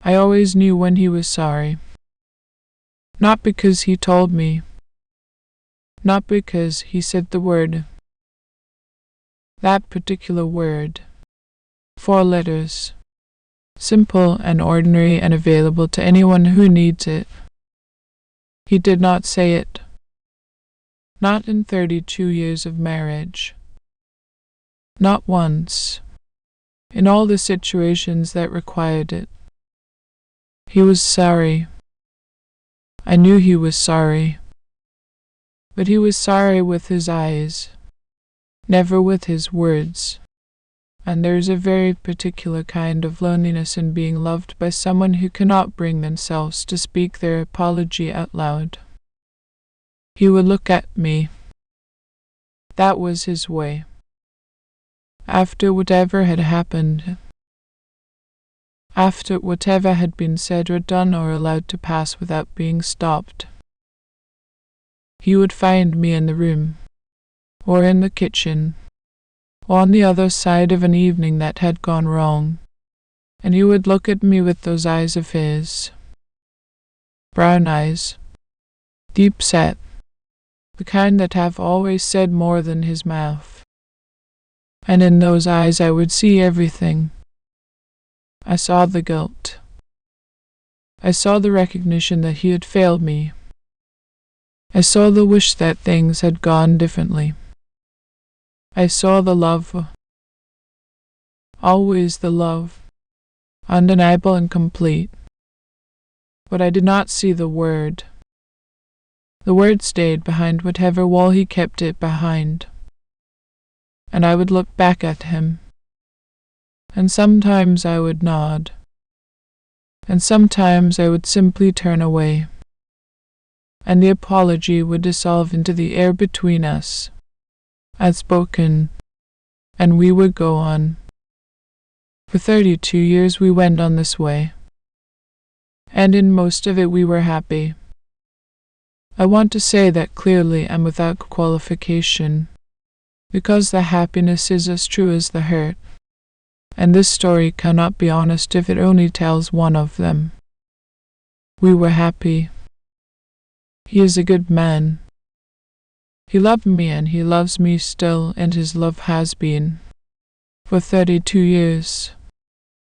I always knew when he was sorry. Not because he told me. Not because he said the word. That particular word. 4 letters. Simple and ordinary and available to anyone who needs it. He did not say it. Not in 32 years of marriage. Not once. In all the situations that required it. He was sorry. I knew he was sorry. But he was sorry with his eyes, never with his words. And there is a very particular kind of loneliness in being loved by someone who cannot bring themselves to speak their apology out loud. He would look at me. That was his way. After whatever had happened, after whatever had been said or done or allowed to pass without being stopped, he would find me in the room, or in the kitchen, or on the other side of an evening that had gone wrong, and he would look at me with those eyes of his. Brown eyes, deep set, the kind that have always said more than his mouth. And in those eyes I would see everything. I saw the guilt. I saw the recognition that he had failed me. I saw the wish that things had gone differently. I saw the love. Always the love, undeniable and complete. But I did not see the word. The word stayed behind whatever wall he kept it behind. And I would look back at him. And sometimes I would nod. And sometimes I would simply turn away. And the apology would dissolve into the air between us, unspoken, and we would go on. For 32 years we went on this way. And in most of it we were happy. I want to say that clearly and without qualification, because the happiness is as true as the hurt, and this story cannot be honest if it only tells one of them. We were happy. He is a good man. He loved me and he loves me still, and his love has been, for 32 years,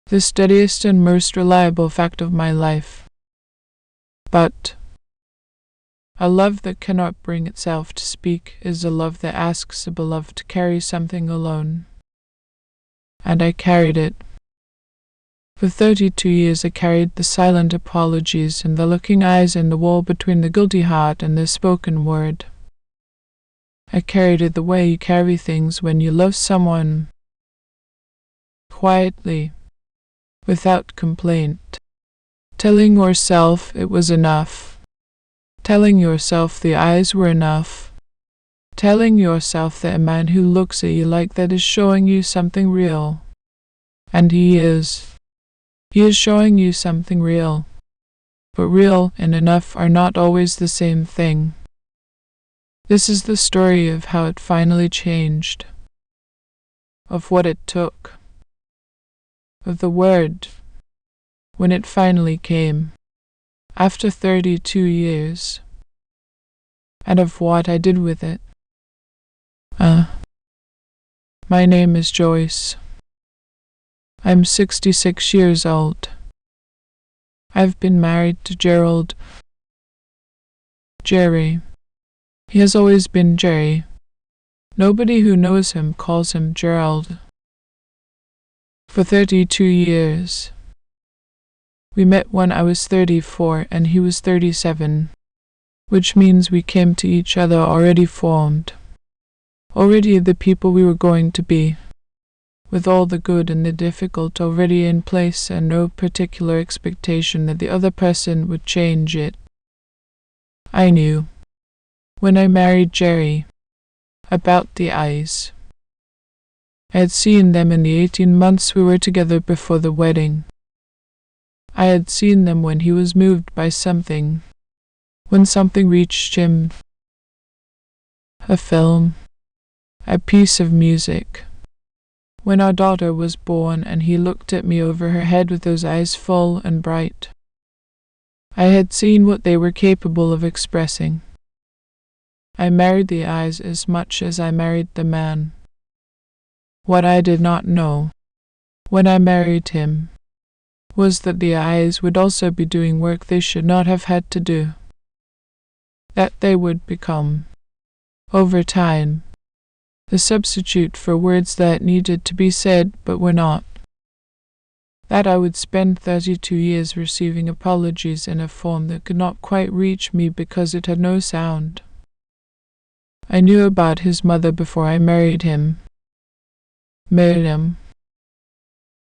the steadiest and most reliable fact of my life. But a love that cannot bring itself to speak is a love that asks a beloved to carry something alone. And I carried it. For 32 years I carried the silent apologies and the looking eyes and the wall between the guilty heart and the spoken word. I carried it the way you carry things when you love someone, quietly, without complaint, telling yourself it was enough. Telling yourself the eyes were enough. Telling yourself that a man who looks at you like that is showing you something real. And he is. He is showing you something real. But real and enough are not always the same thing. This is the story of how it finally changed. Of what it took. Of the word. When it finally came. After 32 years, and of what I did with it. My name is Joyce. I'm 66 years old. I've been married to Jerry. He has always been Jerry. Nobody who knows him calls him Gerald. For 32 years. We met when I was 34 and he was 37, which means we came to each other already formed, already the people we were going to be, with all the good and the difficult already in place and no particular expectation that the other person would change it. I knew, when I married Jerry, about the eyes. I had seen them in the 18 months we were together before the wedding. I had seen them when he was moved by something, when something reached him. A film, a piece of music, when our daughter was born and he looked at me over her head with those eyes full and bright. I had seen what they were capable of expressing. I married the eyes as much as I married the man. What I did not know, when I married him, was that the eyes would also be doing work they should not have had to do. That they would become, over time, the substitute for words that needed to be said but were not. That I would spend 32 years receiving apologies in a form that could not quite reach me because it had no sound. I knew about his mother before I married him. Miriam.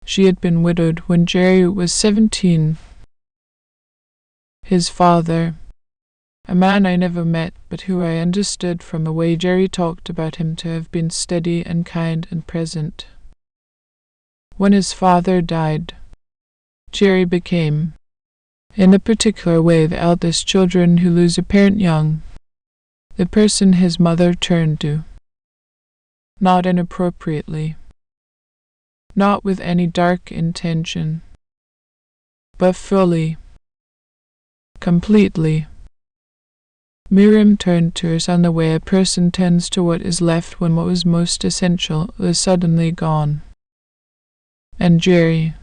She had been widowed when Jerry was 17. His father, a man I never met but who I understood from the way Jerry talked about him to have been steady and kind and present. When his father died, Jerry became, in a particular way, the eldest children who lose a parent young, the person his mother turned to. Not inappropriately, not with any dark intention, but fully, completely. Miriam turned to her son the way a person tends to what is left when what was most essential is suddenly gone. And Jerry,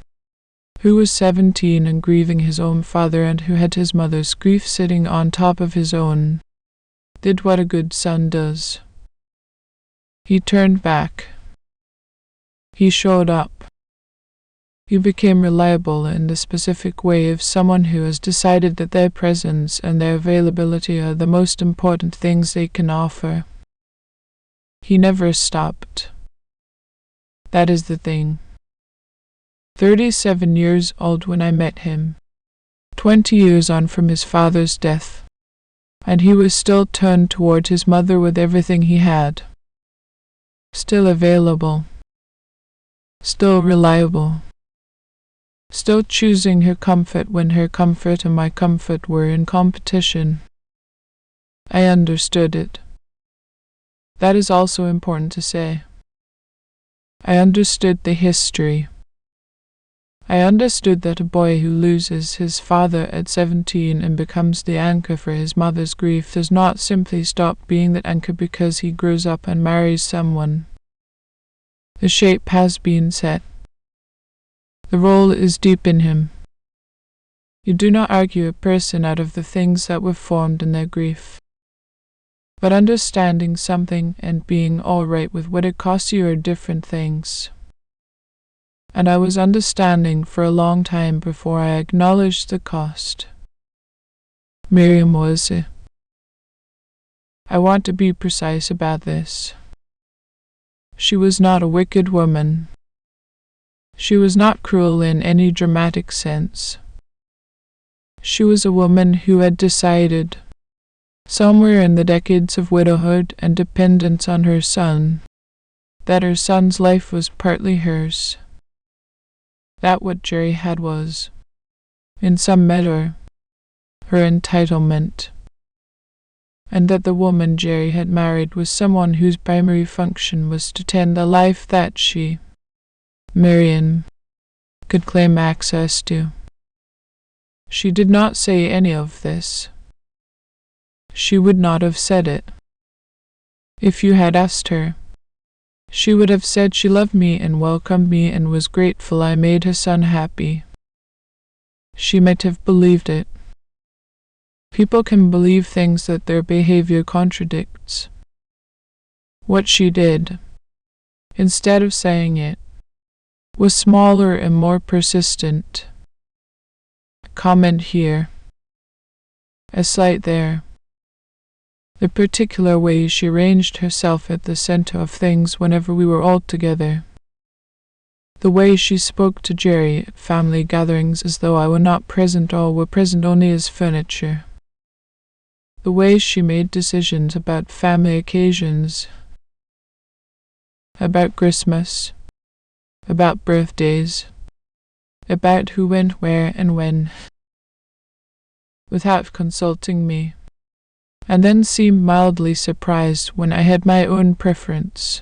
who was 17 and grieving his own father and who had his mother's grief sitting on top of his own, did what a good son does. He turned back. He showed up. He became reliable in the specific way of someone who has decided that their presence and their availability are the most important things they can offer. He never stopped. That is the thing. 37 years old when I met him, 20 years on from his father's death, and he was still turned toward his mother with everything he had. Still available. Still reliable. Still choosing her comfort when her comfort and my comfort were in competition. I understood it. That is also important to say. I understood the history. I understood that a boy who loses his father at 17 and becomes the anchor for his mother's grief does not simply stop being that anchor because he grows up and marries someone. The shape has been set. The role is deep in him. You do not argue a person out of the things that were formed in their grief. But understanding something and being all right with what it costs you are different things. And I was understanding for a long time before I acknowledged the cost. Miriam was. I want to be precise about this. She was not a wicked woman. She was not cruel in any dramatic sense. She was a woman who had decided, somewhere in the decades of widowhood and dependence on her son, that her son's life was partly hers. That what Jerry had was, in some measure, her entitlement, and that the woman Jerry had married was someone whose primary function was to tend a life that she, Miriam, could claim access to. She did not say any of this. She would not have said it. If you had asked her, she would have said she loved me and welcomed me and was grateful I made her son happy. She might have believed it. People can believe things that their behavior contradicts. What she did, instead of saying it, was smaller and more persistent. A comment here. A slight there. The particular way she arranged herself at the center of things whenever we were all together. The way she spoke to Jerry at family gatherings as though I were not present or were present only as furniture. The way she made decisions about family occasions, about Christmas, about birthdays, about who went where and when, without consulting me, and then seemed mildly surprised when I had my own preference.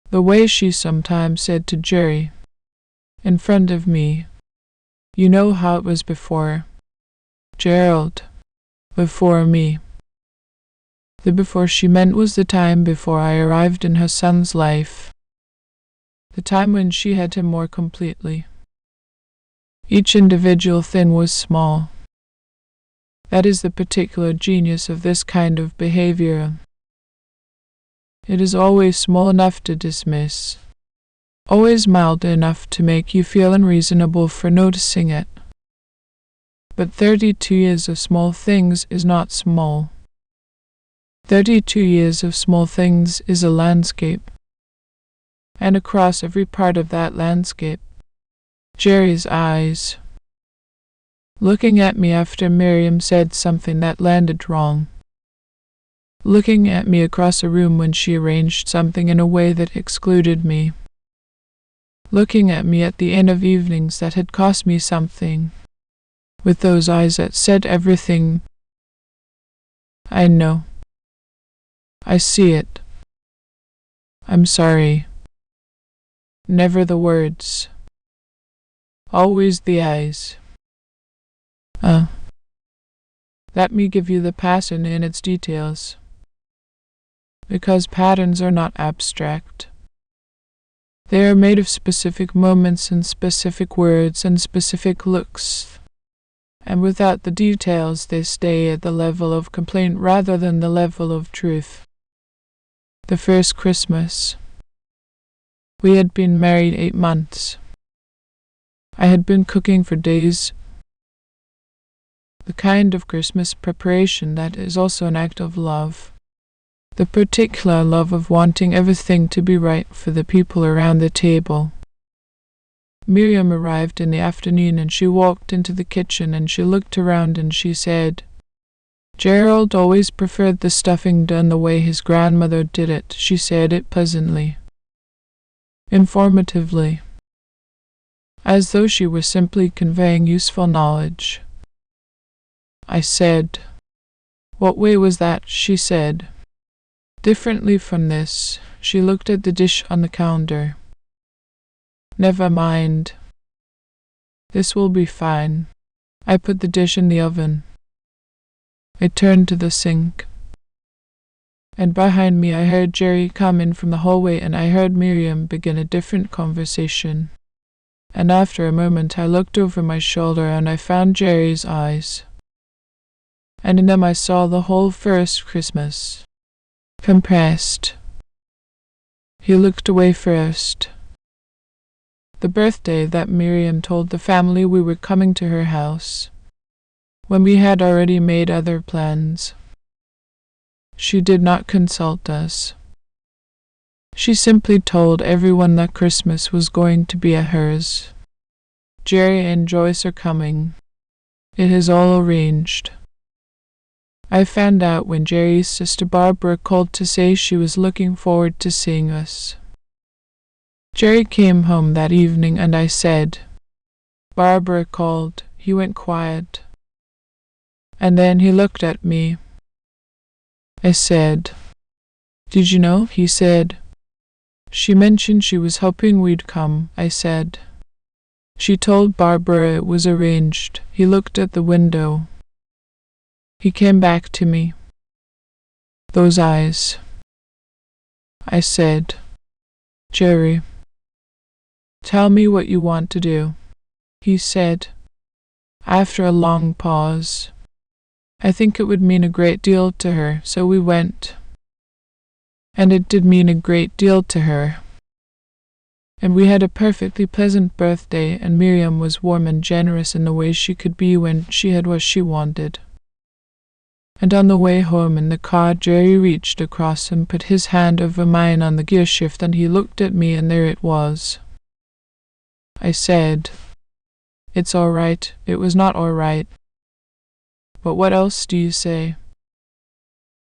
The way she sometimes said to Jerry, in front of me, "You know how it was before, Gerald, before me." The before she meant was the time before I arrived in her son's life, the time when she had him more completely. Each individual thing was small. That is the particular genius of this kind of behavior. It is always small enough to dismiss, always mild enough to make you feel unreasonable for noticing it. But 32 years of small things is not small. 32 years of small things is a landscape. And across every part of that landscape, Jerry's eyes, looking at me after Miriam said something that landed wrong. Looking at me across a room when she arranged something in a way that excluded me. Looking at me at the end of evenings that had cost me something. With those eyes that said everything. I know. I see it. I'm sorry. Never the words. Always the eyes. Let me give you the pattern in its details. Because patterns are not abstract. They are made of specific moments and specific words and specific looks. And without the details, they stay at the level of complaint rather than the level of truth. The first Christmas. We had been married 8 months. I had been cooking for days. The kind of Christmas preparation that is also an act of love. The particular love of wanting everything to be right for the people around the table. Miriam arrived in the afternoon and she walked into the kitchen and she looked around and she said, "Gerald always preferred the stuffing done the way his grandmother did it." She said it pleasantly, informatively, as though she were simply conveying useful knowledge. I said, "What way was that?" She said, "Differently from this." She looked at the dish on the counter. "Never mind. This will be fine." I put the dish in the oven. I turned to the sink. And behind me I heard Jerry come in from the hallway and I heard Miriam begin a different conversation. And after a moment I looked over my shoulder and I found Jerry's eyes. And in them I saw the whole first Christmas. Compressed. He looked away first. The birthday that Miriam told the family we were coming to her house, when we had already made other plans. She did not consult us. She simply told everyone that Christmas was going to be at hers. "Jerry and Joyce are coming. It is all arranged." I found out when Jerry's sister Barbara called to say she was looking forward to seeing us. Jerry came home that evening and I said, "Barbara called." He went quiet. And then he looked at me. I said, "Did you know?" He said, "She mentioned she was hoping we'd come." I said, "She told Barbara it was arranged." He looked at the window. He came back to me. Those eyes. I said, "Jerry, tell me what you want to do." He said, after a long pause, "I think it would mean a great deal to her, so we went." And it did mean a great deal to her. And we had a perfectly pleasant birthday, and Miriam was warm and generous in the way she could be when she had what she wanted. And on the way home in the car, Jerry reached across and put his hand over mine on the gear shift, and he looked at me, and there it was. I said, "It's all right." It was not all right. But what else do you say?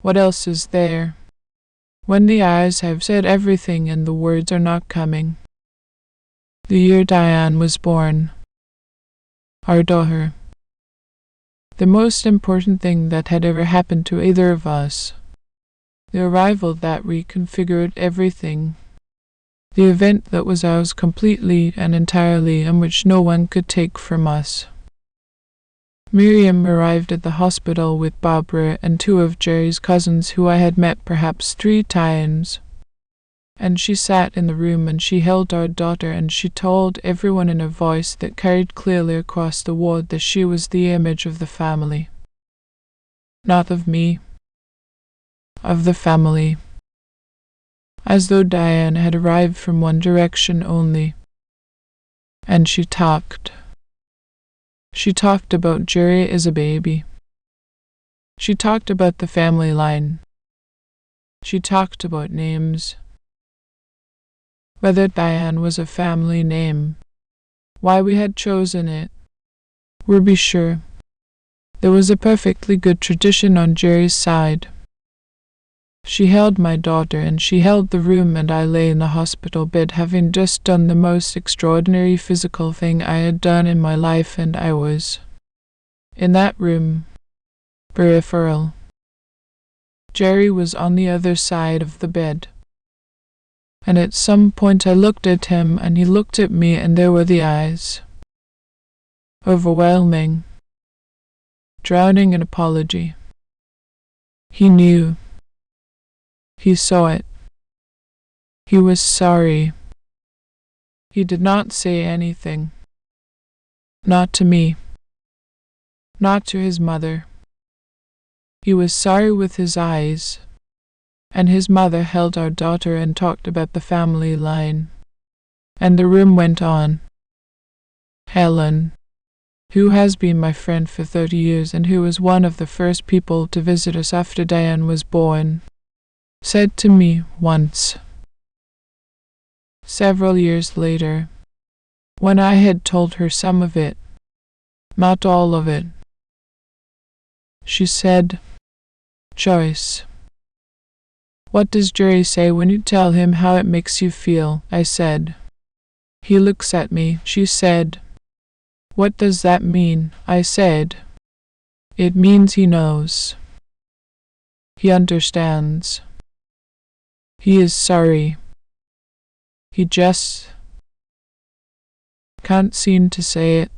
What else is there? When the eyes have said everything and the words are not coming. The year Diane was born. Our daughter. The most important thing that had ever happened to either of us. The arrival that reconfigured everything. The event that was ours completely and entirely, and which no one could take from us. Miriam arrived at the hospital with Barbara and two of Jerry's cousins who I had met perhaps 3 times. And she sat in the room and she held our daughter and she told everyone in a voice that carried clearly across the ward that she was the image of the family. Not of me, of the family. As though Diane had arrived from one direction only. And she talked. She talked about Jerry as a baby. She talked about the family line. She talked about names. Whether Diane was a family name, why we had chosen it. We'll be sure. There was a perfectly good tradition on Jerry's side. She held my daughter and she held the room, and I lay in the hospital bed having just done the most extraordinary physical thing I had done in my life, and I was in that room, peripheral. Jerry was on the other side of the bed. And at some point I looked at him and he looked at me, and there were the eyes. Overwhelming. Drowning in apology. He knew. He saw it. He was sorry. He did not say anything. Not to me. Not to his mother. He was sorry with his eyes. And his mother held our daughter and talked about the family line. And the room went on. Helen, who has been my friend for 30 years and who was one of the first people to visit us after Diane was born, said to me once, several years later, when I had told her some of it, not all of it, she said, "Joyce, what does Jerry say when you tell him how it makes you feel?" I said. "He looks at me," she said. "What does that mean?" I said. "It means he knows. He understands. He is sorry. He just can't seem to say it,"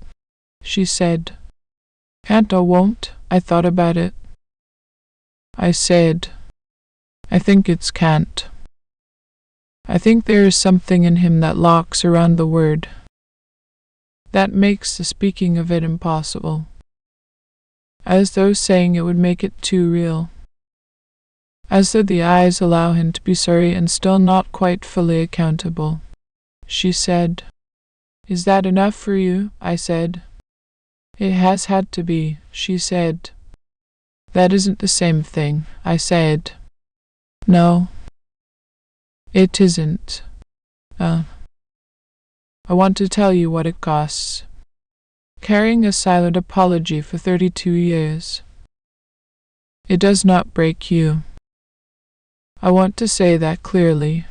she said. "Can't or won't?" I thought about it. I said, "I think it's can't. I think there is something in him that locks around the word. That makes the speaking of it impossible. As though saying it would make it too real. As though the eyes allow him to be sorry and still not quite fully accountable." She said, "Is that enough for you?" I said. "It has had to be," she said. "That isn't the same thing," I said. "No, it isn't. I want to tell you what it costs. Carrying a silent apology for 32 years. It does not break you. I want to say that clearly,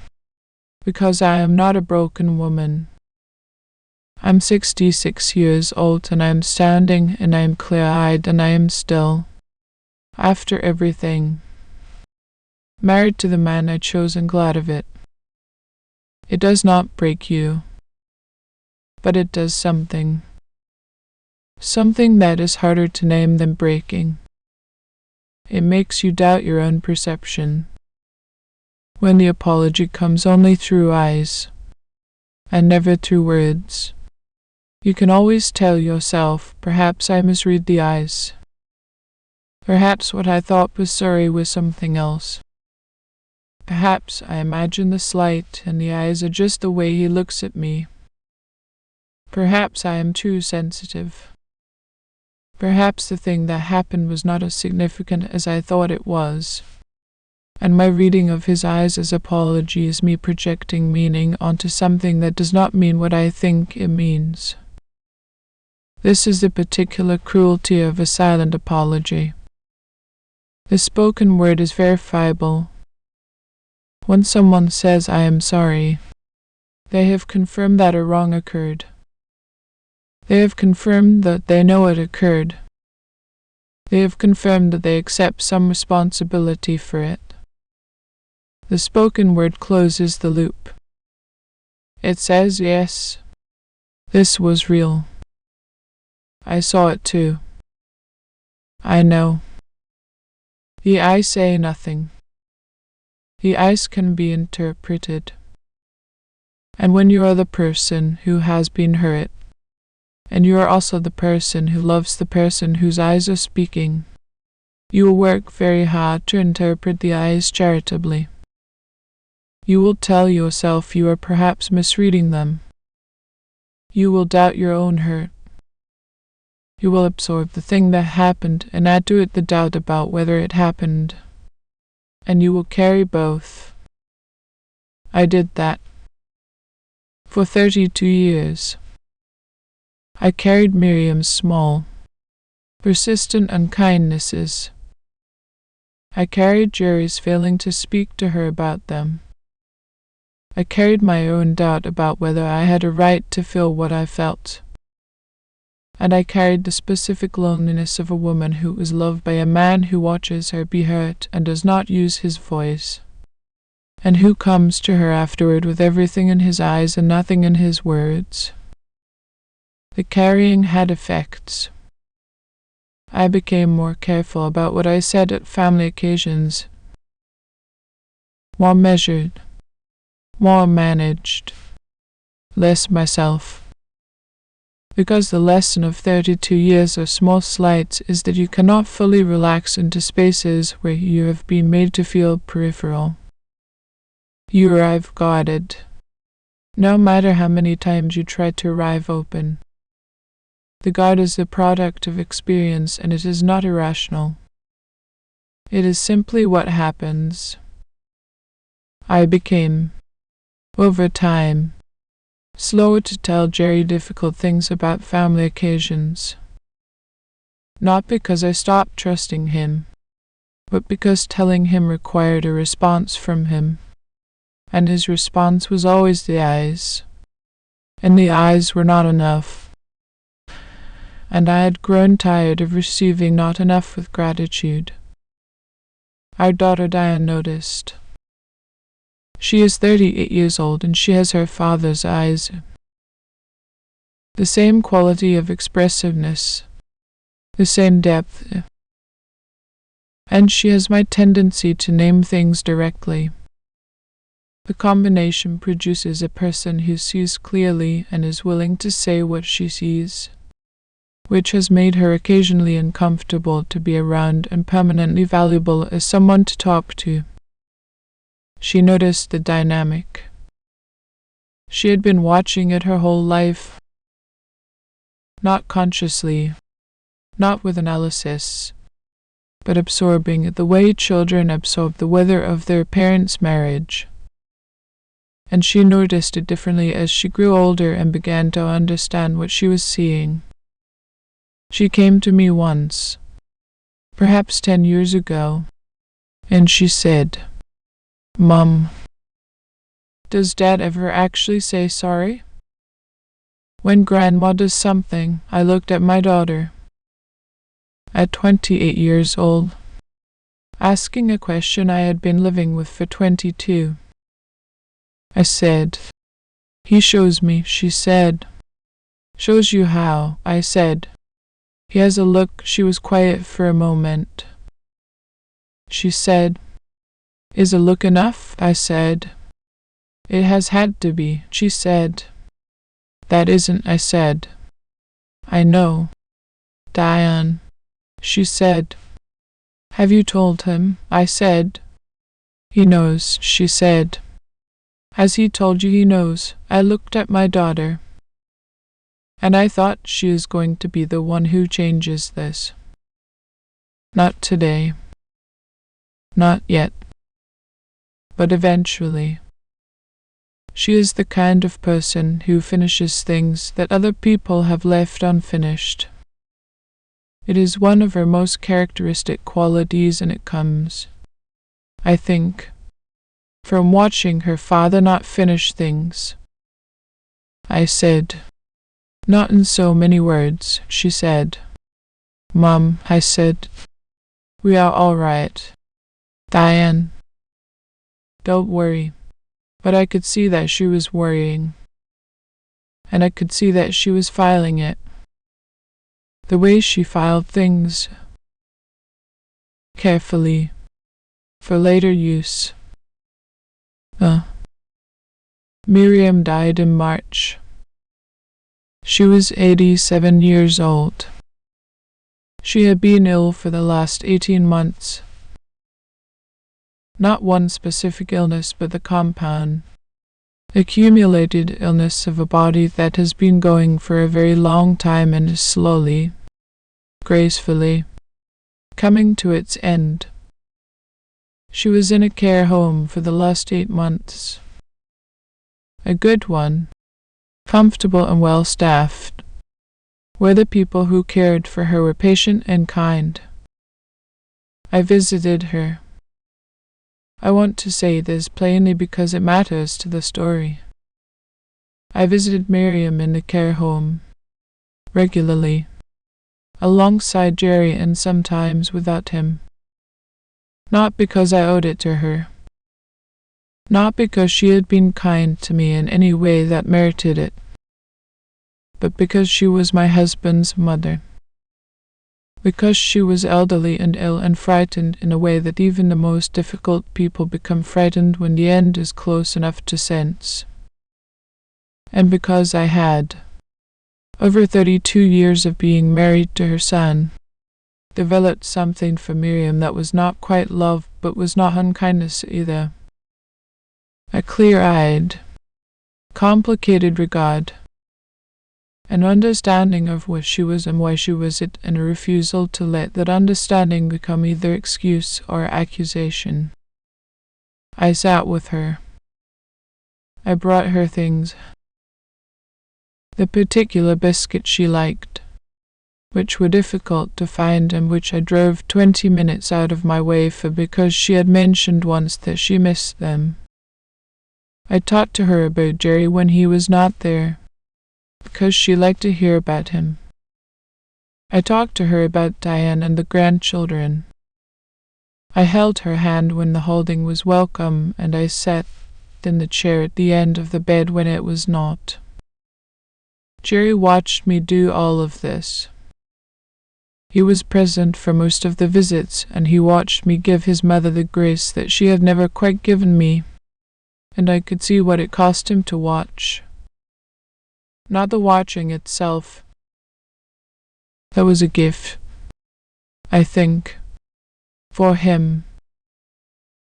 because I am not a broken woman. I'm 66 years old, and I am standing, and I am clear-eyed, and I am still, after everything, married to the man I chose and glad of it. It does not break you, but it does something. Something that is harder to name than breaking. It makes you doubt your own perception. When the apology comes only through eyes, and never through words, you can always tell yourself, perhaps I misread the eyes. Perhaps what I thought was sorry was something else. Perhaps I imagine the slight, and the eyes are just the way he looks at me. Perhaps I am too sensitive. Perhaps the thing that happened was not as significant as I thought it was, and my reading of his eyes as apology is me projecting meaning onto something that does not mean what I think it means. This is the particular cruelty of a silent apology. The spoken word is verifiable. When someone says, "I am sorry," they have confirmed that a wrong occurred. They have confirmed that they know it occurred. They have confirmed that they accept some responsibility for it. The spoken word closes the loop. It says yes. This was real. I saw it too. I know. The eyes say nothing. The eyes can be interpreted. And when you are the person who has been hurt, and you are also the person who loves the person whose eyes are speaking, you will work very hard to interpret the eyes charitably. You will tell yourself you are perhaps misreading them. You will doubt your own hurt. You will absorb the thing that happened and add to it the doubt about whether it happened. And you will carry both. I did that. For 32 years. I carried Miriam's small, persistent unkindnesses. I carried Jerry's failing to speak to her about them. I carried my own doubt about whether I had a right to feel what I felt. And I carried the specific loneliness of a woman who is loved by a man who watches her be hurt and does not use his voice, and who comes to her afterward with everything in his eyes and nothing in his words. The carrying had effects. I became more careful about what I said at family occasions, more measured, more managed, less myself. Because the lesson of 32 years of small slights is that you cannot fully relax into spaces where you have been made to feel peripheral. You arrive guarded, no matter how many times you try to arrive open. The guard is the product of experience, and it is not irrational. It is simply what happens. I became, over time, slower to tell Jerry difficult things about family occasions. Not because I stopped trusting him, but because telling him required a response from him. And his response was always the eyes. And the eyes were not enough. And I had grown tired of receiving not enough with gratitude. Our daughter Diane noticed. She is 38 years old and she has her father's eyes. The same quality of expressiveness, the same depth. And she has my tendency to name things directly. The combination produces a person who sees clearly and is willing to say what she sees, which has made her occasionally uncomfortable to be around and permanently valuable as someone to talk to. She noticed the dynamic. She had been watching it her whole life, not consciously, not with analysis, but absorbing it the way children absorb the weather of their parents' marriage. And she noticed it differently as she grew older and began to understand what she was seeing. She came to me once, perhaps 10 years ago, and she said, "Mom, does Dad ever actually say sorry?" When Grandma does something, I looked at my daughter, at 28 years old, asking a question I had been living with for 22. I said, "He shows me," she said. "Shows you how?" I said. "He has a look." She was quiet for a moment. She said, "Is a look enough?" I said. "It has had to be," she said. "That isn't," I said. "I know." "Diane," she said. "Have you told him?" I said. "He knows," she said. "Has he told you he knows?" I looked at my daughter, and I thought she is going to be the one who changes this. Not today. Not yet. But eventually. She is the kind of person who finishes things that other people have left unfinished. It is one of her most characteristic qualities, and it comes, I think, from watching her father not finish things. I said, "Not in so many words," she said. "Mom," I said, "we are all right." "Diane, don't worry." But I could see that she was worrying. and I could see that she was filing it. The way she filed things carefully for later use. Miriam died in March. She was 87 years old. She had been ill for the last 18 months. Not one specific illness, but the compound, accumulated illness of a body that has been going for a very long time and is slowly, gracefully, coming to its end. She was in a care home for the last 8 months. A good one, comfortable and well staffed, where the people who cared for her were patient and kind. I visited her. I want to say this plainly because it matters to the story. I visited Miriam in the care home regularly, alongside Jerry and sometimes without him. Not because I owed it to her. Not because she had been kind to me in any way that merited it, but because she was my husband's mother. Because she was elderly and ill and frightened in a way that even the most difficult people become frightened when the end is close enough to sense. And because I had, over 32 years of being married to her son, developed something for Miriam that was not quite love but was not unkindness either. A clear-eyed, complicated regard, an understanding of what she was and why she was it, and a refusal to let that understanding become either excuse or accusation. I sat with her. I brought her things. The particular biscuit she liked, which were difficult to find and which I drove 20 minutes out of my way for because she had mentioned once that she missed them. I talked to her about Jerry when he was not there, because she liked to hear about him. I talked to her about Diane and the grandchildren. I held her hand when the holding was welcome, and I sat in the chair at the end of the bed when it was not. Jerry watched me do all of this. He was present for most of the visits, and he watched me give his mother the grace that she had never quite given me, and I could see what it cost him to watch. Not the watching itself. That was a gift, I think, for him,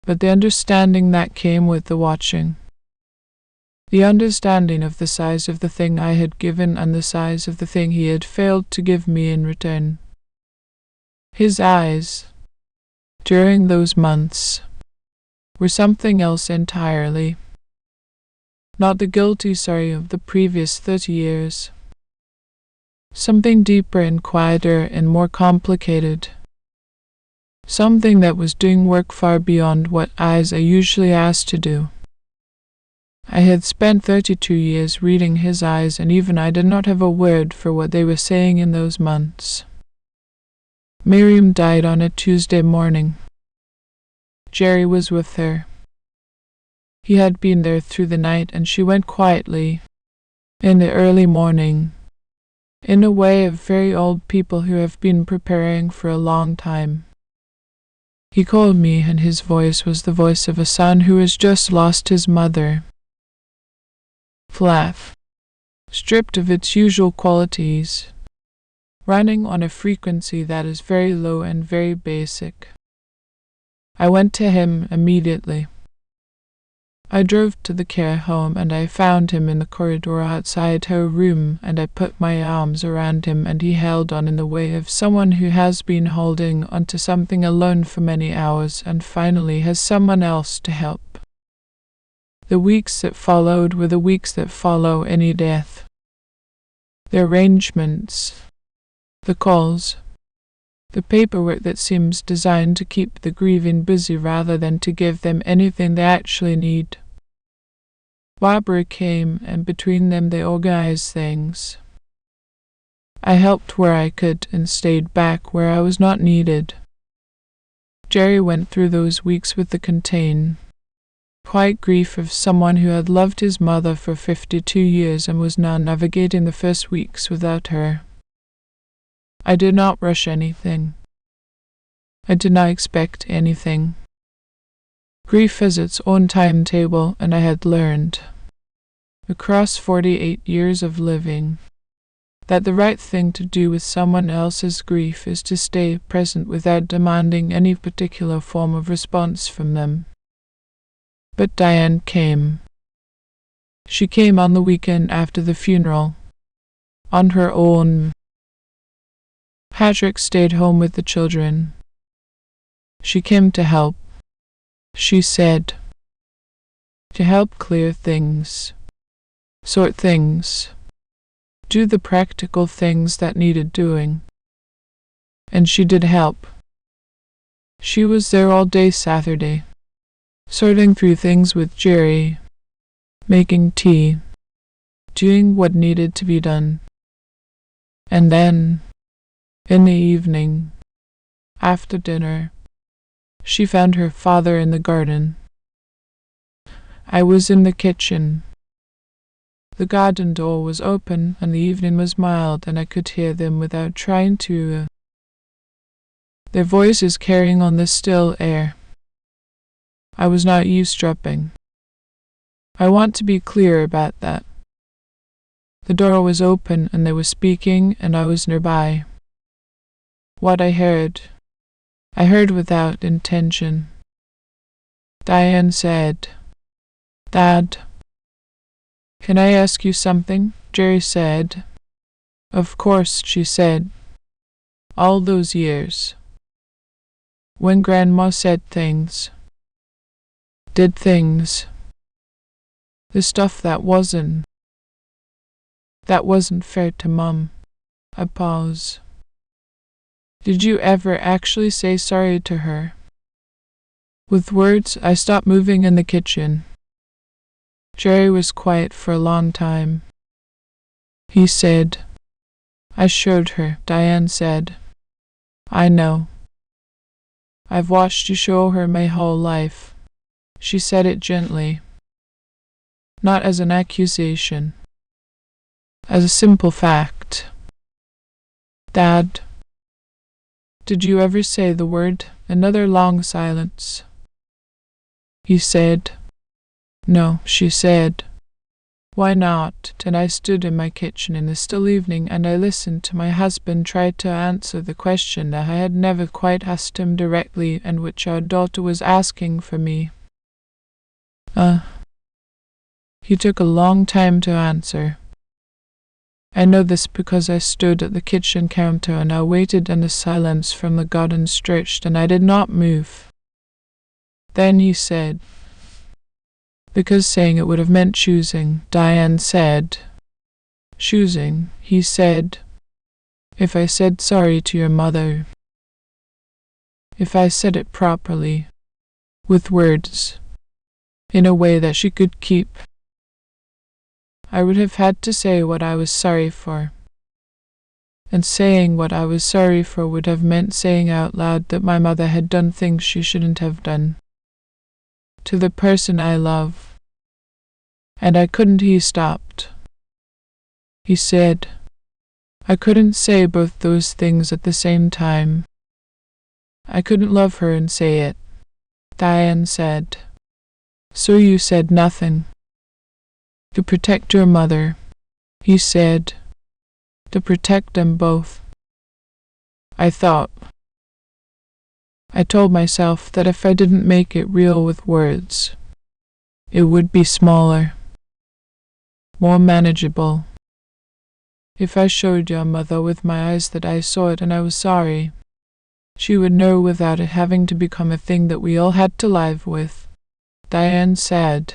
but the understanding that came with the watching. The understanding of the size of the thing I had given and the size of the thing he had failed to give me in return. His eyes, during those months, were something else entirely. Not the guilty sorry of the previous 30 years. Something deeper and quieter and more complicated. Something that was doing work far beyond what eyes are usually asked to do. I had spent 32 years reading his eyes, and even I did not have a word for what they were saying in those months. Miriam died on a Tuesday morning. Jerry was with her. He had been there through the night, and she went quietly, in the early morning, in a way of very old people who have been preparing for a long time. He called me, and his voice was the voice of a son who has just lost his mother. Flat, stripped of its usual qualities, running on a frequency that is very low and very basic. I went to him immediately. I drove to the care home, and I found him in the corridor outside her room, and I put my arms around him, and he held on in the way of someone who has been holding onto something alone for many hours and finally has someone else to help. The weeks that followed were the weeks that follow any death. The arrangements, the calls, the paperwork that seems designed to keep the grieving busy rather than to give them anything they actually need. Barbara came, and between them they organized things. I helped where I could and stayed back where I was not needed. Jerry went through those weeks with the contain. quiet grief of someone who had loved his mother for 52 years and was now navigating the first weeks without her. I did not rush anything. I did not expect anything. Grief has its own timetable, and I had learned, across 48 years of living, that the right thing to do with someone else's grief is to stay present without demanding any particular form of response from them. But Diane came. She came on the weekend after the funeral, on her own. Patrick stayed home with the children. She came to help, she said, to help clear things, sort things, do the practical things that needed doing. And she did help. She was there all day Saturday, sorting through things with Jerry, making tea, doing what needed to be done. And then, in the evening, after dinner, she found her father in the garden. I was in the kitchen. The garden door was open, and the evening was mild, and I could hear them without trying to. Their voices carrying on the still air. I was not eavesdropping. I want to be clear about that. The door was open, and they were speaking, and I was nearby. What I heard without intention. Diane said, "Dad, can I ask you something?" Jerry said. "Of course," she said. All those years. When Grandma said things, did things, the stuff that wasn't fair to Mum. A pause. Did you ever actually say sorry to her? With words, I stopped moving in the kitchen. Jerry was quiet for a long time. He said, "I showed her," Diane said. "I know. I've watched you show her my whole life." She said it gently, not as an accusation, as a simple fact. "Dad, did you ever say the word?" Another long silence. He said, "No," she said. "Why not?" And I stood in my kitchen in the still evening, and I listened to my husband try to answer the question that I had never quite asked him directly, and which our daughter was asking for me. He took a long time to answer. I know this because I stood at the kitchen counter and I waited, and the silence from the garden stretched, and I did not move. Then he said, because saying it would have meant choosing, Diane said, "Choosing," he said, "if I said sorry to your mother, if I said it properly, with words, in a way that she could keep, I would have had to say what I was sorry for. And saying what I was sorry for would have meant saying out loud that my mother had done things she shouldn't have done. To the person I love. And I couldn't." He stopped. He said, "I couldn't say both those things at the same time. I couldn't love her and say it." Diane said, "So you said nothing?" "To protect your mother," he said. "To protect them both." I told myself that if I didn't make it real with words, it would be smaller, more manageable. If I showed your mother with my eyes that I saw it and I was sorry, she would know without it having to become a thing that we all had to live with. Diane said,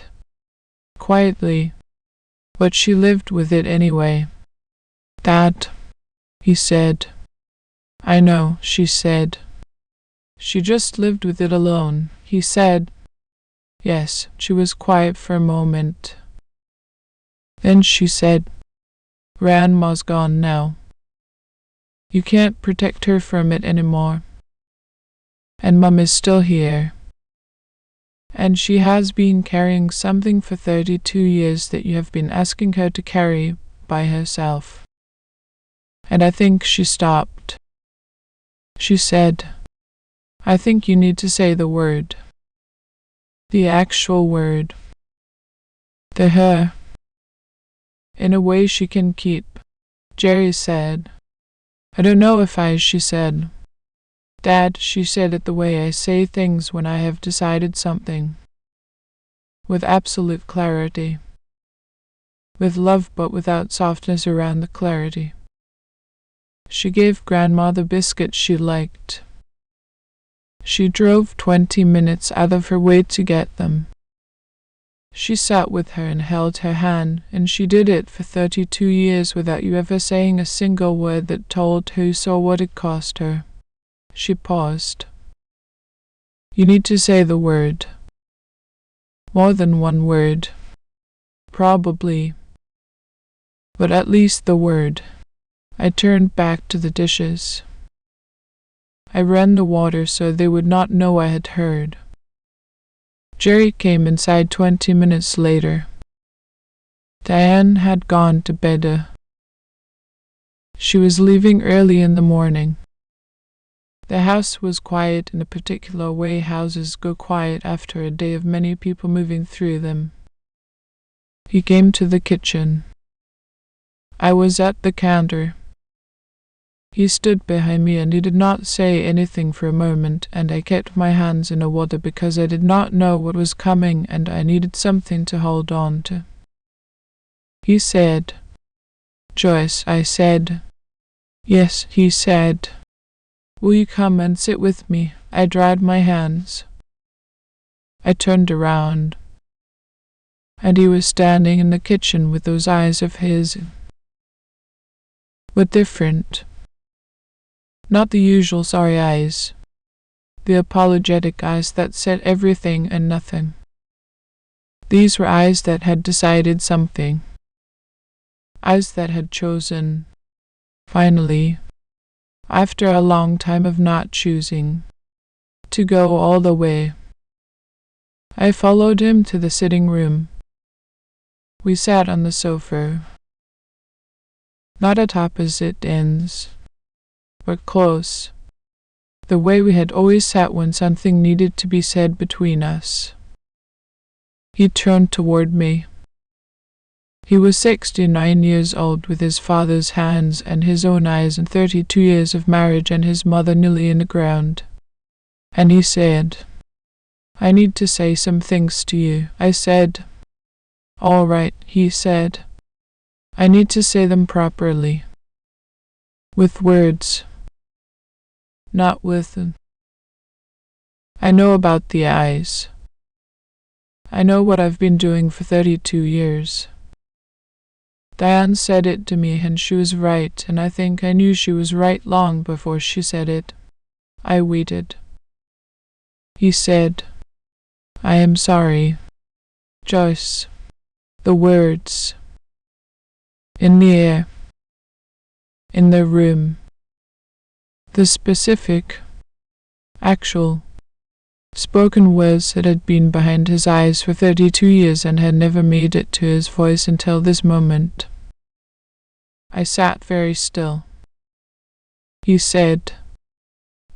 quietly, but she lived with it anyway. "Dad," he said. "I know," she said. "She just lived with it alone," he said. Yes, she was quiet for a moment. Then she said, "Grandma's gone now. You can't protect her from it anymore. And Mum is still here. And she has been carrying something for 32 years that you have been asking her to carry by herself. And I think she stopped. She said, I think you need to say the word. The actual word. The her. In a way she can keep. Jerry said. I don't know if she said. Dad, she said it the way I say things when I have decided something. With absolute clarity. With love but without softness around the clarity. She gave Grandma the biscuits she liked. She drove 20 minutes out of her way to get them. She sat with her and held her hand, and she did it for 32 years without you ever saying a single word that told who saw what it cost her. She paused. You need to say the word. More than one word. Probably. But at least the word. I turned back to the dishes. I ran the water so they would not know I had heard. Jerry came inside 20 minutes later. Diane had gone to bed. She was leaving early in the morning. The house was quiet in a particular way houses go quiet after a day of many people moving through them. He came to the kitchen. I was at the counter. He stood behind me and he did not say anything for a moment, and I kept my hands in the water because I did not know what was coming and I needed something to hold on to. He said, Joyce, I said. Yes, he said. Will you come and sit with me? I dried my hands. I turned around, and he was standing in the kitchen with those eyes of his. But different. Not the usual sorry eyes. The apologetic eyes that said everything and nothing. These were eyes that had decided something. Eyes that had chosen, finally, after a long time of not choosing, to go all the way. I followed him to the sitting room. We sat on the sofa, not at opposite ends, but close, the way we had always sat when something needed to be said between us. He turned toward me. He was 69 years old with his father's hands and his own eyes and 32 years of marriage and his mother nearly in the ground. And he said, I need to say some things to you. I said, all right, he said. I need to say them properly. With words. Not with. I know about the eyes. I know what I've been doing for 32 years. Diane said it to me and she was right, and I think I knew she was right long before she said it. I waited. He said, I am sorry. Joyce. The words. In the air. In the room. The specific, actual, spoken words that had been behind his eyes for 32 years and had never made it to his voice until this moment. I sat very still. He said,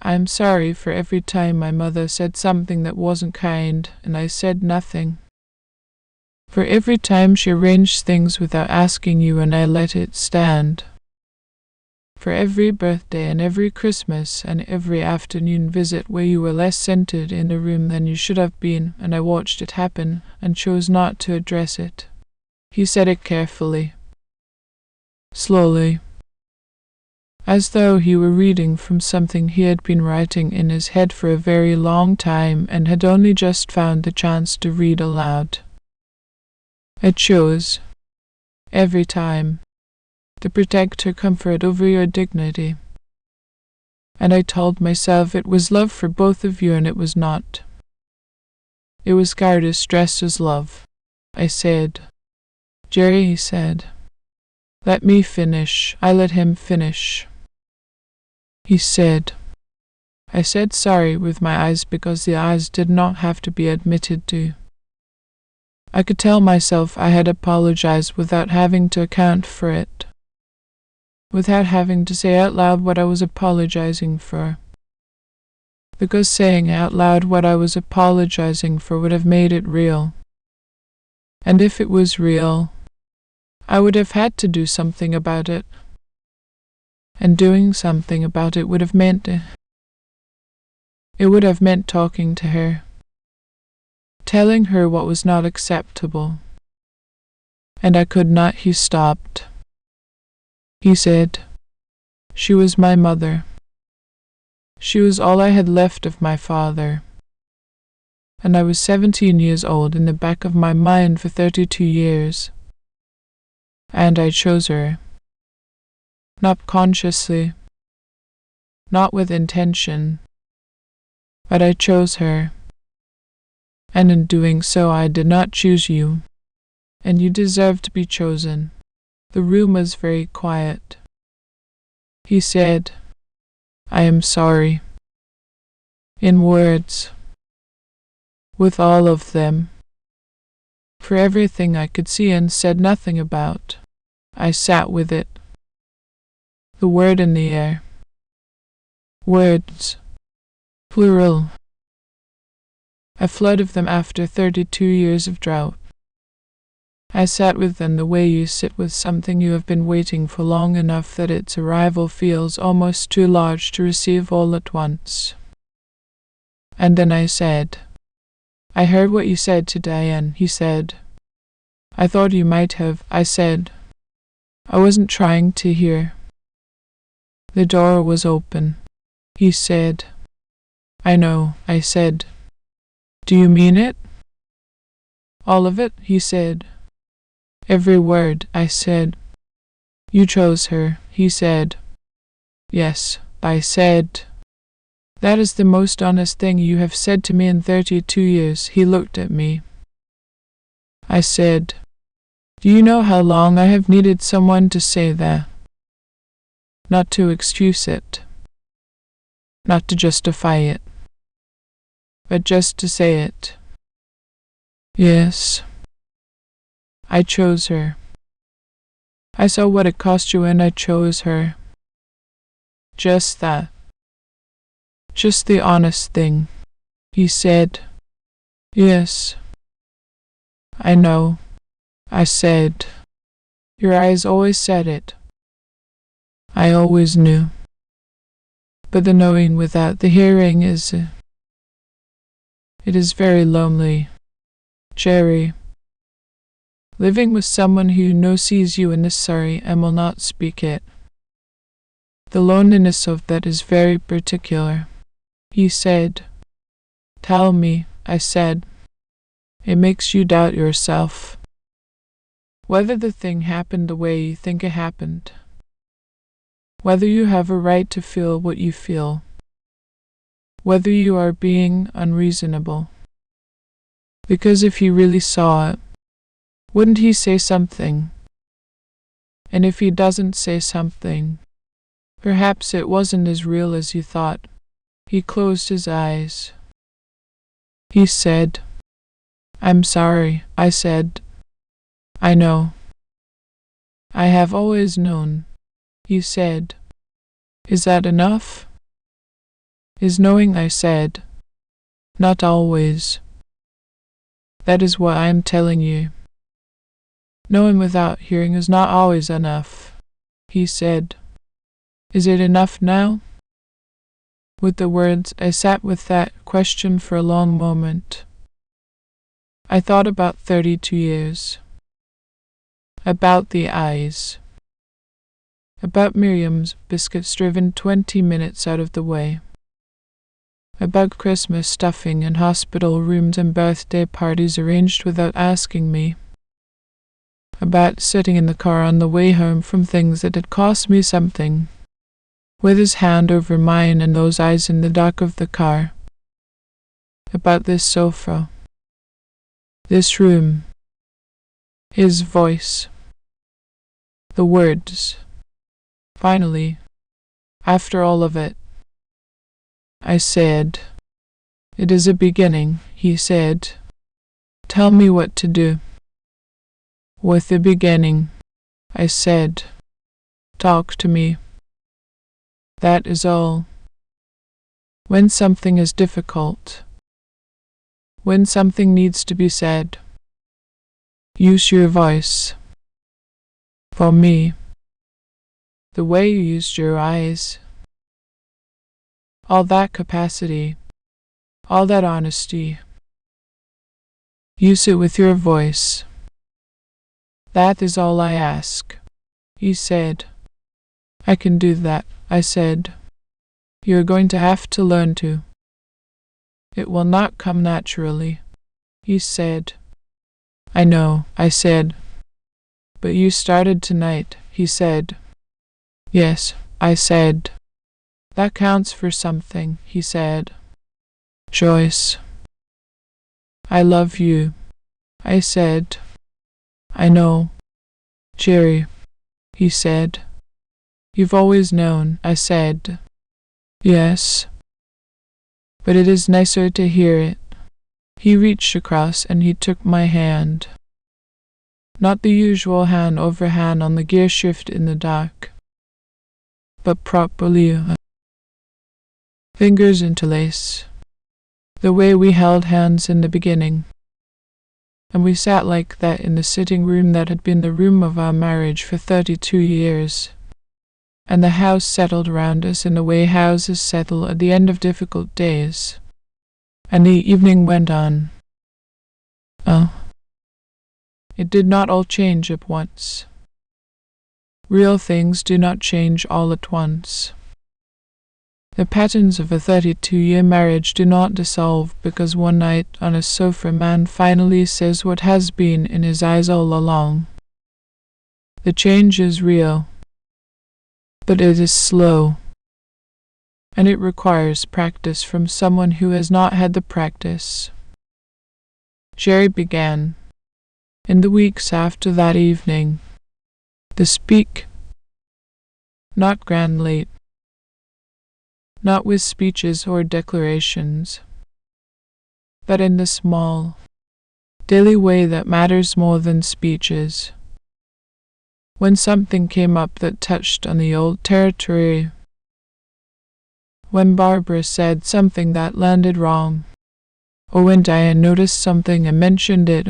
I'm sorry for every time my mother said something that wasn't kind and I said nothing. For every time she arranged things without asking you and I let it stand. For every birthday and every Christmas and every afternoon visit where you were less centered in the room than you should have been, and I watched it happen and chose not to address it. He said it carefully, slowly, as though he were reading from something he had been writing in his head for a very long time and had only just found the chance to read aloud. I chose, every time, to protect her comfort over your dignity. And I told myself it was love for both of you, and it was not. It was Garda's dressed as love. I said. Jerry, he said. Let me finish. I let him finish. He said, I said sorry with my eyes because the eyes did not have to be admitted to. I could tell myself I had apologized without having to account for it, without having to say out loud what I was apologizing for. Because saying out loud what I was apologizing for would have made it real. And if it was real, I would have had to do something about it. And doing something about it would have meant talking to her, telling her what was not acceptable. And I could not. He stopped. He said, "She was my mother. She was all I had left of my father. And I was 17 years old in the back of my mind for 32 years. And I chose her. Not consciously, not with intention, but I chose her. And in doing so I did not choose you. And you deserve to be chosen." The room was very quiet. He said, "I am sorry." In words. With all of them. For everything I could see and said nothing about. I sat with it. The word in the air. Words. Plural. A flood of them after 32 years of drought. I sat with them the way you sit with something you have been waiting for long enough that its arrival feels almost too large to receive all at once. And then I said, "I heard what you said to Diane," he said. "I thought you might have," I said. "I wasn't trying to hear." The door was open. He said, "I know," I said. "Do you mean it?" "All of it," he said. "Every word," I said. "You chose her," he said. "Yes," I said. "That is the most honest thing you have said to me in 32 years. He looked at me. I said, "Do you know how long I have needed someone to say that? Not to excuse it. Not to justify it. But just to say it. Yes. I chose her. I saw what it cost you and I chose her. Just that. Just the honest thing." He said, "Yes. I know." I said, "Your eyes always said it." I always knew. But the knowing without the hearing it is very lonely. Jerry. Living with someone who you know sees you and is sorry and will not speak it. The loneliness of that is very particular. He said, "Tell me," I said. "It makes you doubt yourself. Whether the thing happened the way you think it happened. Whether you have a right to feel what you feel. Whether you are being unreasonable. Because if he really saw it, wouldn't he say something? And if he doesn't say something, perhaps it wasn't as real as you thought." He closed his eyes. He said, "I'm sorry," I said. "I know. I have always known." He said, "Is that enough?" "Is knowing," I said. "Not always." "That is what I am telling you. Knowing without hearing is not always enough." He said, "Is it enough now?" With the words, I sat with that question for a long moment. I thought about 32 years. About the eyes. About Miriam's biscuits driven 20 minutes out of the way. About Christmas stuffing and hospital rooms and birthday parties arranged without asking me. About sitting in the car on the way home from things that had cost me something, with his hand over mine and those eyes in the dark of the car. About this sofa. This room. His voice. The words. Finally, after all of it, I said. It is a beginning, he said. Tell me what to do. With the beginning, I said. Talk to me. That is all. When something is difficult, when something needs to be said, use your voice. For me, the way you used your eyes, all that capacity, all that honesty, use it with your voice. That is all I ask, he said. I can do that, I said. You're going to have to learn to. It will not come naturally, he said. I know, I said. But you started tonight, he said. Yes, I said. That counts for something, he said. Joyce. I love you, I said. I know. Jerry, he said. You've always known, I said. Yes. But it is nicer to hear it. He reached across and he took my hand. Not the usual hand over hand on the gear shift in the dark, but properly. Fingers interlace, the way we held hands in the beginning. And we sat like that in the sitting room that had been the room of our marriage for 32 years. And the house settled around us in the way houses settle at the end of difficult days. And the evening went on. Oh. It did not all change at once. Real things do not change all at once. The patterns of a 32-year marriage do not dissolve because one night on a sofa man finally says what has been in his eyes all along. The change is real, but it is slow, and it requires practice from someone who has not had the practice. Jerry began, in the weeks after that evening, to speak, not grandly, not with speeches or declarations, but in the small, daily way that matters more than speeches. When something came up that touched on the old territory, when Barbara said something that landed wrong, or when Diane noticed something and mentioned it,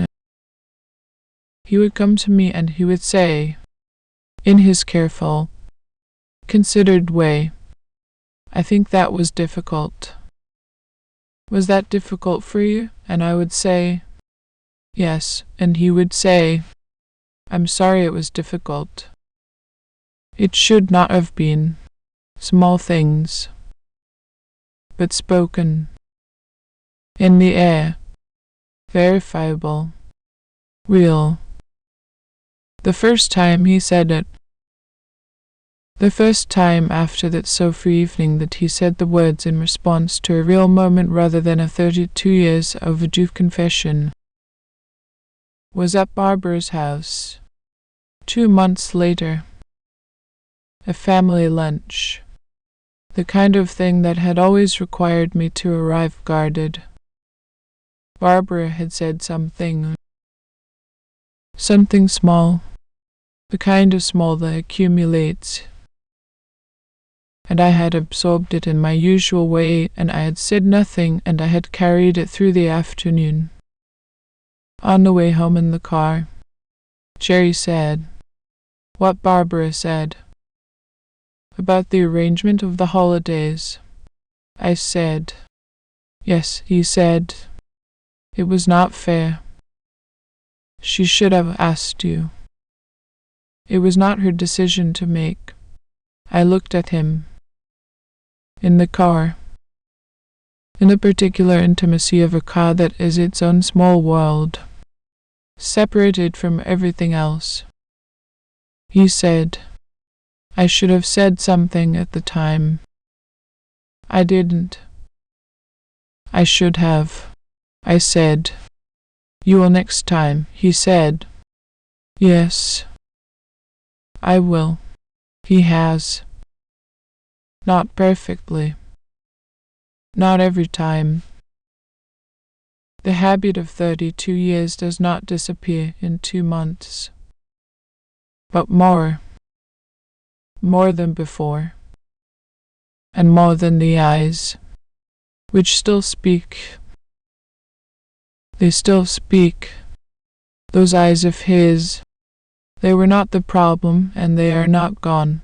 he would come to me and he would say, in his careful, considered way, I think that was difficult. Was that difficult for you? And I would say, yes. And he would say, I'm sorry it was difficult. It should not have been. Small things. But spoken. In the air. Verifiable. Real. The first time he said it. The first time after that sofa evening that he said the words in response to a real moment rather than a 32 years overdue confession, was at Barbara's house. 2 months later. A family lunch. The kind of thing that had always required me to arrive guarded. Barbara had said something small, the kind of small that accumulates. And I had absorbed it in my usual way, and I had said nothing, and I had carried it through the afternoon. On the way home in the car, Jerry said what Barbara said about the arrangement of the holidays. I said, yes, he said, it was not fair. She should have asked you. It was not her decision to make. I looked at him. In the car. In the particular intimacy of a car that is its own small world, separated from everything else. He said, I should have said something at the time. I didn't. I should have. I said, you will next time, he said. Yes. I will. He has. Not perfectly. Not every time. The habit of 32 years does not disappear in 2 months, but more than before, and more than the eyes, which still speak. They still speak, those eyes of his. They were not the problem, and they are not gone,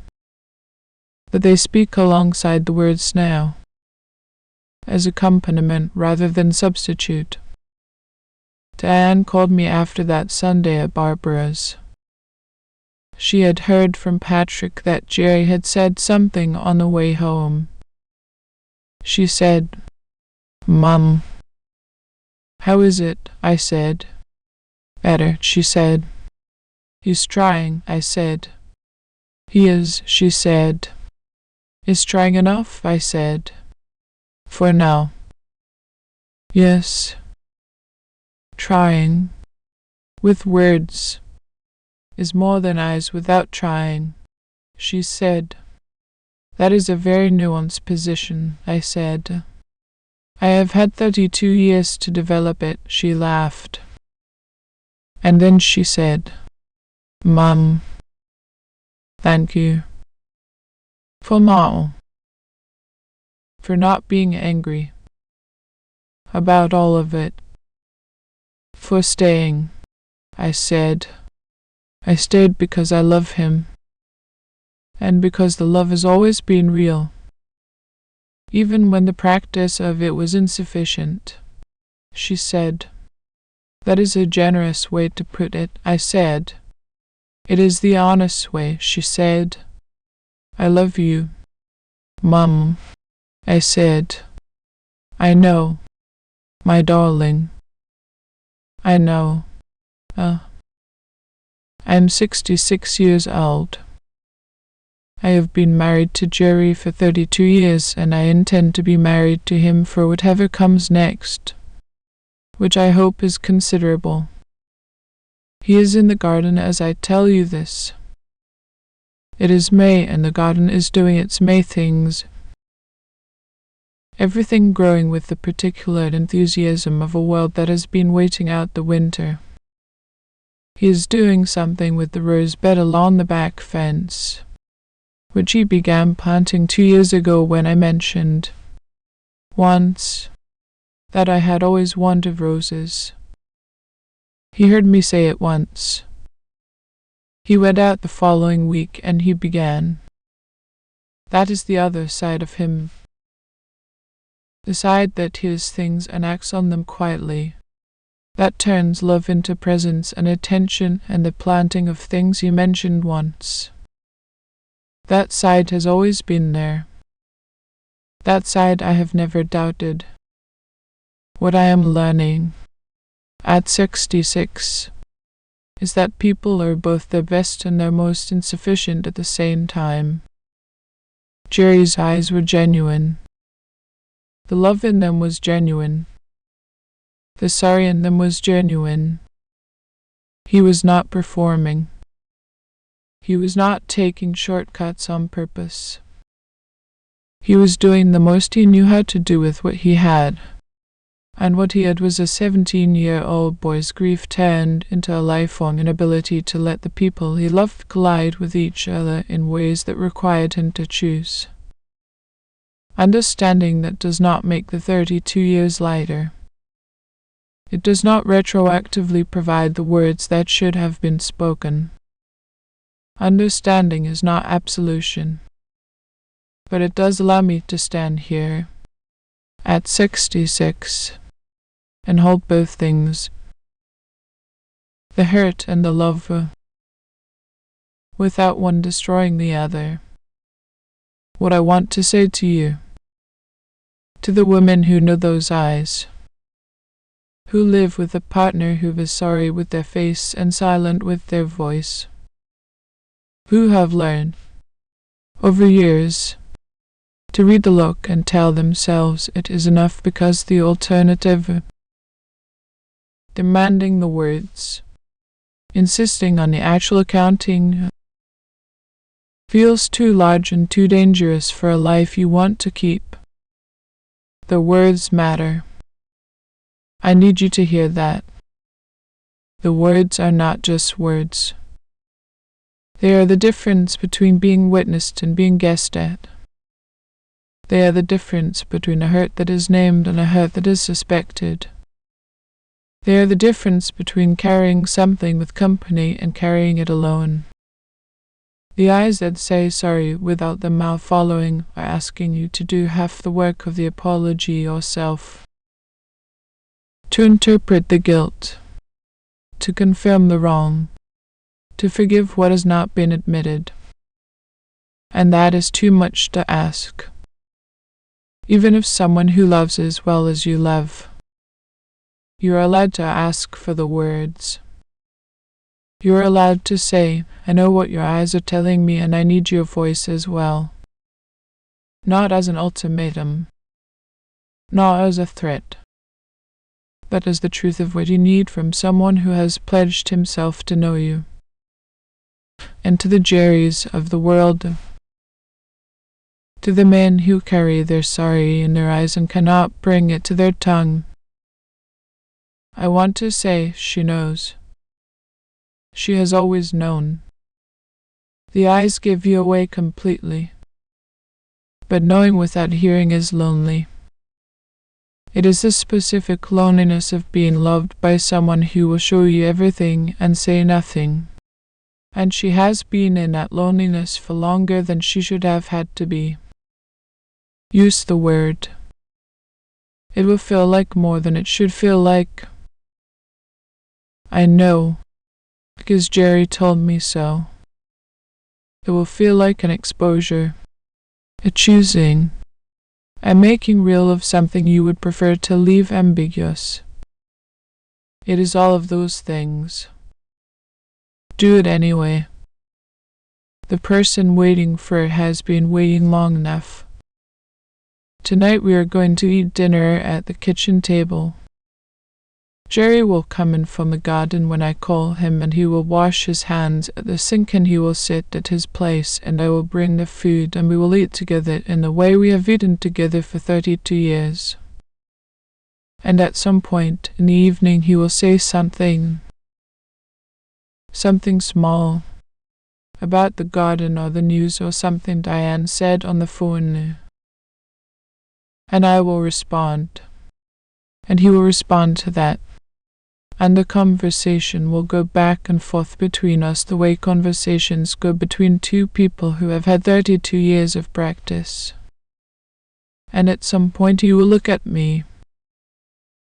but they speak alongside the words now, as accompaniment rather than substitute. Diane called me after that Sunday at Barbara's. She had heard from Patrick that Jerry had said something on the way home. She said, "Mum." "How is it?" I said. "Better," she said. "He's trying," I said. "He is," she said. "Is trying enough?" I said. "For now." "Yes. Trying, with words, is more than eyes without trying," she said. "That is a very nuanced position," I said. "I have had 32 years to develop it," she laughed. And then she said, "Mum, thank you. For now. For not being angry about all of it. For staying," I said. "I stayed because I love him, and because the love has always been real, even when the practice of it was insufficient," she said. "That is a generous way to put it," I said. "It is the honest way," she said. "I love you, Mum," I said. "I know, my darling. I know. I'm 66 years old. I have been married to Jerry for 32 years, and I intend to be married to him for whatever comes next, which I hope is considerable. He is in the garden as I tell you this. It is May, and the garden is doing its May things, everything growing with the particular enthusiasm of a world that has been waiting out the winter. He is doing something with the rose bed along the back fence, which he began planting 2 years ago when I mentioned, once, that I had always wanted roses. He heard me say it once. He went out the following week and he began. That is the other side of him. The side that hears things and acts on them quietly. That turns love into presence and attention and the planting of things you mentioned once. That side has always been there. That side I have never doubted. What I am learning, at 66, is that people are both their best and their most insufficient at the same time. Jerry's eyes were genuine. The love in them was genuine. The sorry in them was genuine. He was not performing. He was not taking shortcuts on purpose. He was doing the most he knew how to do with what he had. And what he had was a 17-year-old boy's grief turned into a lifelong inability to let the people he loved collide with each other in ways that required him to choose. Understanding that does not make the 32 years lighter. It does not retroactively provide the words that should have been spoken. Understanding is not absolution. But it does allow me to stand here, at 66, and hold both things, the hurt and the love, without one destroying the other. What I want to say to you, to the women who know those eyes, who live with a partner who is sorry with their face and silent with their voice, who have learned, over years, to read the look and tell themselves it is enough because the alternative, demanding the words, insisting on the actual accounting, feels too large and too dangerous for a life you want to keep. The words matter. I need you to hear that. The words are not just words. They are the difference between being witnessed and being guessed at. They are the difference between a hurt that is named and a hurt that is suspected. They are the difference between carrying something with company and carrying it alone. The eyes that say sorry without the mouth following are asking you to do half the work of the apology yourself. To interpret the guilt, to confirm the wrong, to forgive what has not been admitted. And that is too much to ask. Even if someone who loves as well as you love, you are allowed to ask for the words. You are allowed to say, I know what your eyes are telling me and I need your voice as well. Not as an ultimatum, not as a threat, but as the truth of what you need from someone who has pledged himself to know you. And to the Jerrys of the world, to the men who carry their sorry in their eyes and cannot bring it to their tongue, I want to say she knows. She has always known. The eyes give you away completely, but knowing without hearing is lonely. It is the specific loneliness of being loved by someone who will show you everything and say nothing. And she has been in that loneliness for longer than she should have had to be. Use the word. It will feel like more than it should feel like. I know, because Jerry told me so. It will feel like an exposure, a choosing, a making real of something you would prefer to leave ambiguous. It is all of those things. Do it anyway. The person waiting for it has been waiting long enough. Tonight we are going to eat dinner at the kitchen table. Jerry will come in from the garden when I call him, and he will wash his hands at the sink, and he will sit at his place, and I will bring the food, and we will eat together in the way we have eaten together for 32 years. And at some point in the evening he will say something small, about the garden or the news or something Diane said on the phone. And I will respond, and he will respond to that. And the conversation will go back and forth between us the way conversations go between two people who have had 32 years of practice. And at some point he will look at me.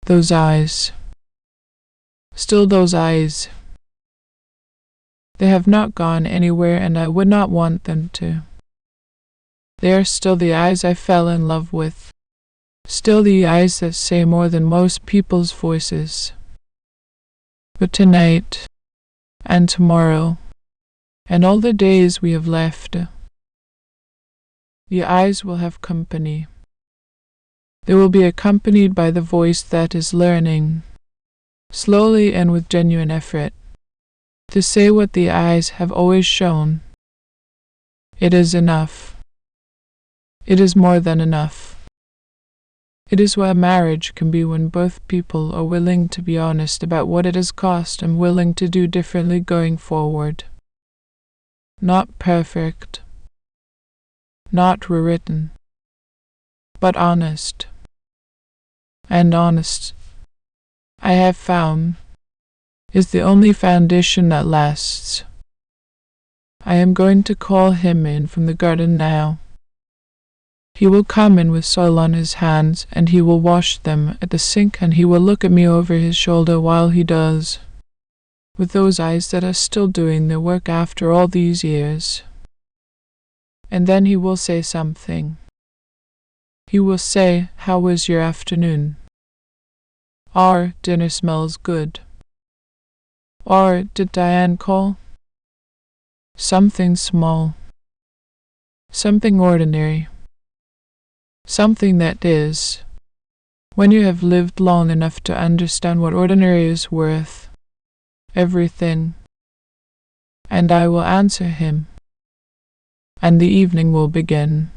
Those eyes. Still those eyes. They have not gone anywhere, and I would not want them to. They are still the eyes I fell in love with. Still the eyes that say more than most people's voices. But tonight, and tomorrow, and all the days we have left, the eyes will have company. They will be accompanied by the voice that is learning, slowly and with genuine effort, to say what the eyes have always shown. It is enough. It is more than enough. It is what marriage can be when both people are willing to be honest about what it has cost and willing to do differently going forward. Not perfect, not rewritten, but honest. And honest, I have found, is the only foundation that lasts. I am going to call him in from the garden now. He will come in with soil on his hands, and he will wash them at the sink, and he will look at me over his shoulder while he does, with those eyes that are still doing their work after all these years. And then he will say something. He will say, "How was your afternoon?" Or, "Dinner smells good." Or, "Did Diane call?" Something small. Something ordinary. Something that is, when you have lived long enough to understand what ordinary is worth, everything. And I will answer him, and the evening will begin.